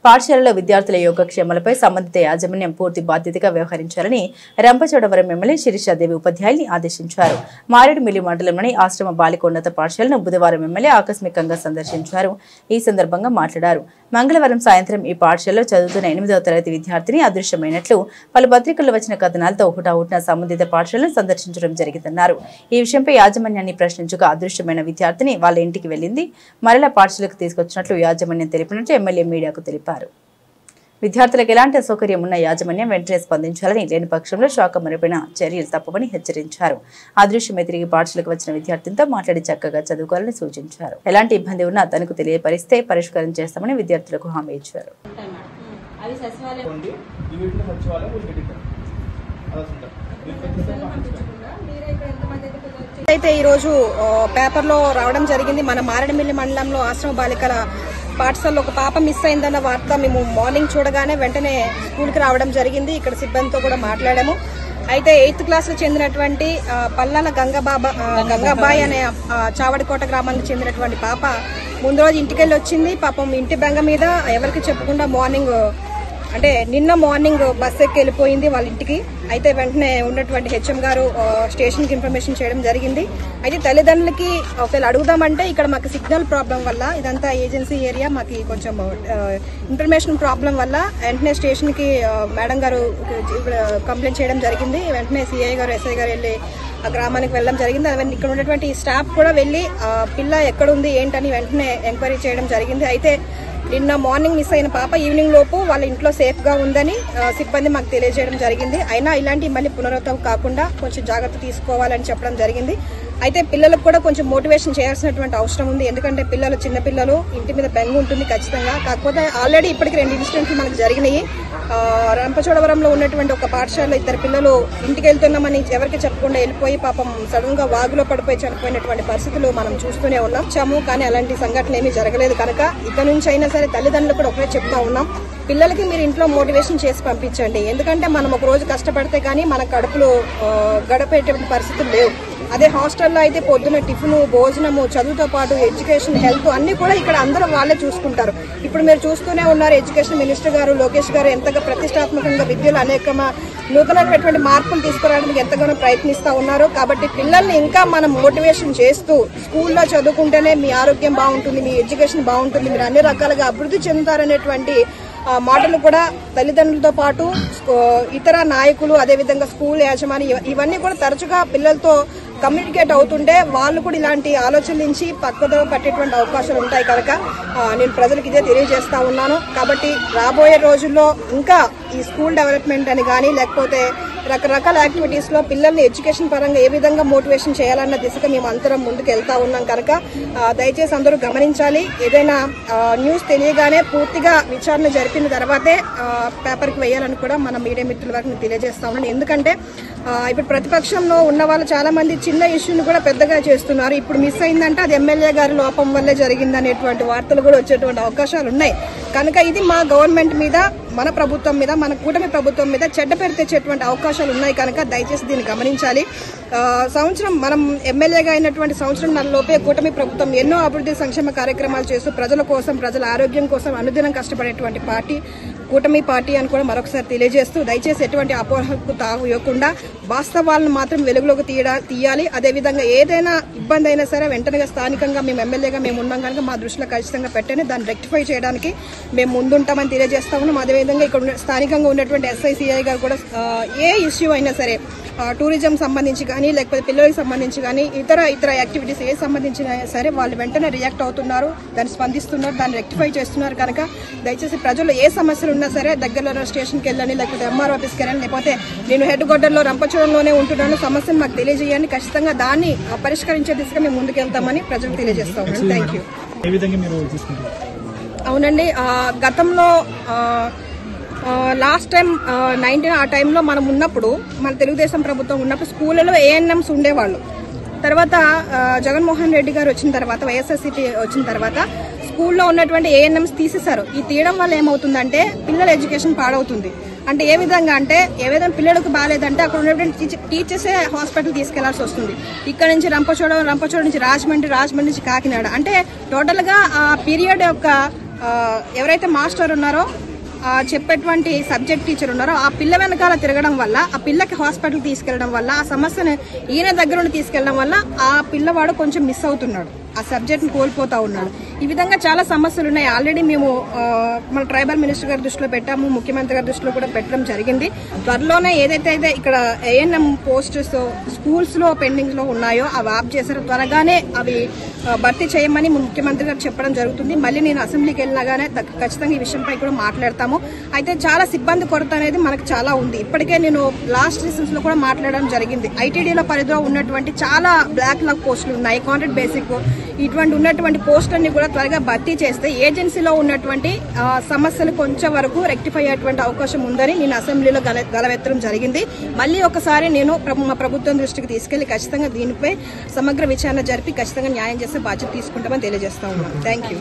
పాఠశాలలో విద్యార్థుల యోగక్షేమాలపై సంబంధిత యాజమాన్యం పూర్తి బాధ్యతగా వ్యవహరించాలని రంపచోడవరం ఎమ్మెల్యే శిరీషాదేవి ఉపాధ్యాయుల్ని ఆదేశించారు. మారేడుమిల్లి మండలంలోని ఆశ్రమ బాలికోన్నత పాఠశాలను బుధవారం ఎమ్మెల్యే ఆకస్మికంగా సందర్శించారు. ఈ సందర్భంగా మాట్లాడారు. మంగళవారం సాయంత్రం ఈ పాఠశాలలో చదువుతున్న 8వ తరగతి విద్యార్థిని అదృశ్యమైనట్లు పలు పత్రికల్లో వచ్చిన కథనాలతో హుటాహుటిన సంబంధిత పాఠశాలను సందర్శించడం జరిగిందన్నారు. ఈ విషయంపై యాజమాన్యాన్ని ప్రశ్నించగా అదృశ్యమైన విద్యార్థిని వాళ్ళ ఇంటికి వెళ్లింది, మరలా పాఠశాలకు తీసుకొచ్చినట్లు యాజమాన్యం తెలిపినట్లు ఎమ్మెల్యే మీడియాకు తెలిపారు. విద్యార్థులకు ఎలాంటి అసౌకర్యం ఉన్న యాజమాన్యం వెంటనే స్పందించాలని, లేని పక్షంలో శాఖ మరిపిన చర్యలు తప్పవని హెచ్చరించారు. అదృశ్యమై తిరిగి పాఠశాలకు వచ్చిన విద్యార్థినితో మాట్లాడి చక్కగా చదువుకోవాలని సూచించారు. ఎలాంటి ఇబ్బంది ఉన్నా తనకు తెలియపరిస్తే పరిష్కారం చేస్తామని విద్యార్థులకు హామీ ఇచ్చారు. అయితే ఈ రోజు పేపర్ లో రావడం జరిగింది. మన మారేడుమిల్లి మండలంలో ఆశ్రమ బాలికల పాఠశాలలో ఒక పాప మిస్ అయిందన్న వార్త మేము మార్నింగ్ చూడగానే వెంటనే స్కూల్ కి రావడం జరిగింది. ఇక్కడ సిబ్బందితో కూడా మాట్లాడాము. అయితే 8th క్లాస్ లో చెందినటువంటి పల్లాల గంగాబాయి అనే చావడికోట గ్రామానికి చెందినటువంటి పాప ముందు రోజు ఇంటికెళ్ళి వచ్చింది. పాపం ఇంటి బెంగ మీద ఎవరికి చెప్పకుండా నిన్న మార్నింగ్ బస్ ఎక్కి వెళ్ళిపోయింది వాళ్ళ ఇంటికి. అయితే వెంటనే ఉన్నటువంటి హెచ్ఎం గారు స్టేషన్ కి ఇన్ఫర్మేషన్ చేయడం జరిగింది. అయితే తల్లిదండ్రులకి ఒకవేళ అడుగుదామంటే ఇక్కడ మాకు సిగ్నల్ ప్రాబ్లం వల్ల, ఇదంతా ఏజెన్సీ ఏరియా, మాకు కొంచెం ఇన్ఫర్మేషన్ ప్రాబ్లం వల్ల వెంటనే స్టేషన్ కి మేడం గారు కంప్లైంట్ చేయడం జరిగింది. వెంటనే సిఐ గారు, ఎస్ఐ గారు వెళ్లి ఆ గ్రామానికి వెళ్ళడం జరిగింది. అవన్నీ ఇక్కడ ఉన్నటువంటి స్టాఫ్ కూడా వెళ్లి పిల్ల ఎక్కడుంది ఏంటని వెంటనే ఎంక్వైరీ చేయడం జరిగింది. అయితే నిన్న మార్నింగ్ మిస్ అయిన పాప ఈవినింగ్ లోపు వాళ్ళ ఇంట్లో సేఫ్ గా ఉందని సిబ్బంది మాకు తెలియజేయడం జరిగింది. అయినా ఇలాంటి మళ్ళీ పునరావృతం కాకుండా కొంచెం జాగ్రత్త తీసుకోవాలని చెప్పడం జరిగింది. అయితే పిల్లలకు కూడా కొంచెం మోటివేషన్ చేయాల్సినటువంటి అవసరం ఉంది. ఎందుకంటే పిల్లలు చిన్నపిల్లలు, ఇంటి మీద బెంగ ఉంటుంది ఖచ్చితంగా. కాకపోతే ఆల్రెడీ ఇప్పటికి 2 ఇన్సిడెంట్లు మనకు జరిగినాయి. రంపచోడవరంలో ఉన్నటువంటి ఒక పాఠశాలలో 2 పిల్లలు ఇంటికి వెళ్తున్నామని ఎవరికి చెప్పకుండా వెళ్ళిపోయి పాపం సడన్ గా వాగులో పడిపోయి చనిపోయినటువంటి పరిస్థితులు మనం చూస్తూనే ఉన్నాం. కానీ అలాంటి సంఘటనలు ఏమీ జరగలేదు కనుక ఇక నుంచి అయినా సరే తల్లిదండ్రులు కూడా ఒకటే చెప్తా ఉన్నాం, పిల్లలకి మీరు ఇంట్లో మోటివేషన్ చేసి పంపించండి. ఎందుకంటే మనం ఒక రోజు కష్టపడితే కానీ మన కడుపులో గడపేటువంటి పరిస్థితులు లేవు. అదే హాస్టల్లో అయితే పొద్దున టిఫిన్, భోజనము, చదువుతో పాటు ఎడ్యుకేషన్, హెల్త్ అన్ని కూడా ఇక్కడ అందరూ వాళ్ళే చూసుకుంటారు. ఇప్పుడు మీరు చూస్తూనే ఉన్నారు, ఎడ్యుకేషన్ మినిస్టర్ గారు లోకేష్ గారు ఎంతగా ప్రతిష్టాత్మకంగా విద్యలో అనేక నూతనమైనటువంటి మార్పులు తీసుకురావడానికి ఎంతగానో ప్రయత్నిస్తూ ఉన్నారు. కాబట్టి పిల్లల్ని ఇంకా మనం మోటివేషన్ చేస్తూ స్కూల్లో చదువుకుంటేనే మీ ఆరోగ్యం బాగుంటుంది, మీ ఎడ్యుకేషన్ బాగుంటుంది, మీరు అన్ని రకాలుగా అభివృద్ధి చెందుతారనేటువంటి మాటలు కూడా తల్లిదండ్రులతో పాటు ఇతర నాయకులు, అదేవిధంగా స్కూల్ యాజమాని ఇవన్నీ కూడా తరచుగా పిల్లలతో కమ్యూనికేట్ అవుతుంటే వాళ్ళు కూడా ఇలాంటి ఆలోచన నుంచి పక్కదో పట్టేటువంటి అవకాశాలు ఉంటాయి కనుక నేను ప్రజలకు ఇదే తెలియజేస్తా ఉన్నాను. కాబట్టి రాబోయే రోజుల్లో ఇంకా ఈ స్కూల్ డెవలప్మెంట్ అని కానీ లేకపోతే రకరకాల యాక్టివిటీస్ లో పిల్లల్ని ఎడ్యుకేషన్ పరంగా ఏ విధంగా మోటివేషన్ చేయాలన్న దిశగా మేము అందరం ముందుకు వెళ్తా ఉన్నాం కనుక దయచేసి అందరూ గమనించాలి. ఏదైనా న్యూస్ తెలియగానే పూర్తిగా విచారణ జరిపిన తర్వాతే పేపర్కి వేయాలని కూడా మన మీడియా మిత్రుల వరకు తెలియజేస్తా ఉన్నాను. ఎందుకంటే ఇప్పుడు ప్రతిపక్షంలో ఉన్న వాళ్ళు చాలా మంది చిన్న ఇష్యూని కూడా పెద్దగా చేస్తున్నారు. ఇప్పుడు మిస్ అయిందంటే అది ఎమ్మెల్యే గారి లోపం వల్లే జరిగిందనేటువంటి వార్తలు కూడా వచ్చేటువంటి అవకాశాలు ఉన్నాయి. కనుక ఇది మా గవర్నమెంట్ మీద, మన ప్రభుత్వం మీద, మన కూటమి ప్రభుత్వం మీద చెడ్డ పేరు తెచ్చేటువంటి అవకాశాలు ఉన్నాయి కనుక దయచేసి దీన్ని గమనించాలి. సంవత్సరం మనం ఎమ్మెల్యేగా అయినటువంటి సంవత్సరం లోపే కూటమి ప్రభుత్వం ఎన్నో అభివృద్ధి సంక్షేమ కార్యక్రమాలు చేస్తూ ప్రజల కోసం, ప్రజల ఆరోగ్యం కోసం అనుదినం కష్టపడేటువంటి పార్టీ కూటమి పార్టీ అని కూడా మరొకసారి తెలియజేస్తూ దయచేసి ఎటువంటి అపోహలకు తావు ఇవ్వకుండా వాస్తవాలను మాత్రం వెలుగులోకి తీయాలి. అదేవిధంగా ఏదైనా ఇబ్బంది అయినా సరే వెంటనే స్థానికంగా మేము ఎమ్మెల్యేగా మేము ఉన్నాం కనుక మా దృష్టిలో ఖచ్చితంగా పెట్టండి, దాన్ని రెక్టిఫై చేయడానికి మేము ముందుంటామని తెలియజేస్తా ఉన్నాం. అదేవిధంగా ఇక్కడ స్థానికంగా ఉన్నటువంటి ఎస్ఐసిఐ గారు కూడా ఏ ఇష్యూ అయినా సరే టూరిజం సంబంధించి కానీ లేకపోతే పిల్లలకు సంబంధించి కానీ ఇతర యాక్టివిటీస్ ఏ సంబంధించిన సరే వాళ్ళు వెంటనే రియాక్ట్ అవుతున్నారు, దాన్ని స్పందిస్తున్నారు, దాన్ని రెక్టిఫై చేస్తున్నారు. కనుక దయచేసి ప్రజలు ఏ సమస్యలు ఉన్నా సరే దగ్గరలో స్టేషన్కి వెళ్ళండి, లేకపోతే ఎంఆర్ ఆఫీస్కి వెళ్ళండి, లేకపోతే నేను హెడ్ క్వార్టర్లో రంపచోడవరంలోనే ఉంటున్నాను, సమస్యను మాకు తెలియజేయండి. ఖచ్చితంగా దాన్ని పరిష్కరించే దిశగా మేము ముందుకెళ్తామని ప్రజలకు తెలియజేస్తా ఉన్నాను. Thank you. అవునండి, గతంలో లాస్ట్ టైం 19 ఆ టైంలో మనం ఉన్నప్పుడు, మన తెలుగుదేశం ప్రభుత్వం ఉన్నప్పుడు స్కూళ్ళలో ఏఎన్ఎంస్ ఉండేవాళ్ళు. తర్వాత జగన్మోహన్ రెడ్డి గారు వచ్చిన తర్వాత, వైఎస్ఆర్సీపీ వచ్చిన తర్వాత స్కూల్లో ఉన్నటువంటి ఏఎన్ఎంస్ తీసేశారు. ఈ తీయడం వల్ల ఏమవుతుందంటే పిల్లల ఎడ్యుకేషన్ పాడవుతుంది. అంటే ఏ విధంగా అంటే ఏదైనా పిల్లలకు బాగాలేదంటే అక్కడ ఉన్నటువంటి టీచర్సే హాస్పిటల్ తీసుకెళ్లాల్సి వస్తుంది. ఇక్కడ నుంచి రంపచోడవరం నుంచి రాజమండ్రి నుంచి కాకినాడ, అంటే టోటల్ గా ఆ పీరియడ్ యొక్క ఎవరైతే మాస్టర్ ఉన్నారో చెప్పేటువంటి సబ్జెక్ట్ టీచర్ ఉన్నారో ఆ పిల్ల వెనకాల తిరగడం వల్ల, ఆ పిల్లకి హాస్పిటల్ తీసుకెళ్లడం వల్ల, ఆ సమస్యను ఈయన దగ్గర తీసుకెళ్లడం వల్ల ఆ పిల్లవాడు కొంచెం మిస్ అవుతున్నాడు, ఆ సబ్జెక్ట్ ని కోల్పోతా ఉన్నాడు. ఈ విధంగా చాలా సమస్యలు ఉన్నాయి. ఆల్రెడీ మేము మన ట్రైబల్ మినిస్టర్ గారి దృష్టిలో పెట్టాము, ముఖ్యమంత్రి గారి దృష్టిలో కూడా పెట్టడం జరిగింది. త్వరలోనే ఏదైతే ఇక్కడ ఏఎన్ఎం పోస్టర్స్ స్కూల్స్ లో పెండింగ్ లో ఉన్నాయో అవి ఆప్ చేశారు, త్వరగానే అవి భర్తీ చేయమని ముఖ్యమంత్రి గారు చెప్పడం జరుగుతుంది. మళ్ళీ నేను అసెంబ్లీకి వెళ్ళినాగానే ఖచ్చితంగా ఈ విషయంపై కూడా మాట్లాడతాము. అయితే చాలా సిబ్బంది కొరత అనేది మనకు చాలా ఉంది. ఇప్పటికే నేను లాస్ట్ రీసెన్స్ లో కూడా మాట్లాడడం జరిగింది. ఐటీడీలో పరిధిలో ఉన్నటువంటి చాలా బ్లాక్ లాగ్ పోస్టులు ఉన్నాయి, కాంట్రాక్ట్ బేసిక్ ఇటువంటి ఉన్నటువంటి పోస్టులన్నీ కూడా త్వరగా భర్తీ చేస్తే ఏజెన్సీలో ఉన్నటువంటి సమస్యలు కొంచెం వరకు రెక్టిఫై అయ్యేటువంటి అవకాశం ఉందని నేను అసెంబ్లీలో గలవెత్తడం జరిగింది. మళ్ళీ ఒకసారి నేను మా ప్రభుత్వం దృష్టికి తీసుకెళ్లి ఖచ్చితంగా దీనిపై సమగ్ర విచారణ జరిపి ఖచ్చితంగా న్యాయం చేసే బాధ్యత తీసుకుంటామని తెలియజేస్తా ఉన్నాను. Thank you.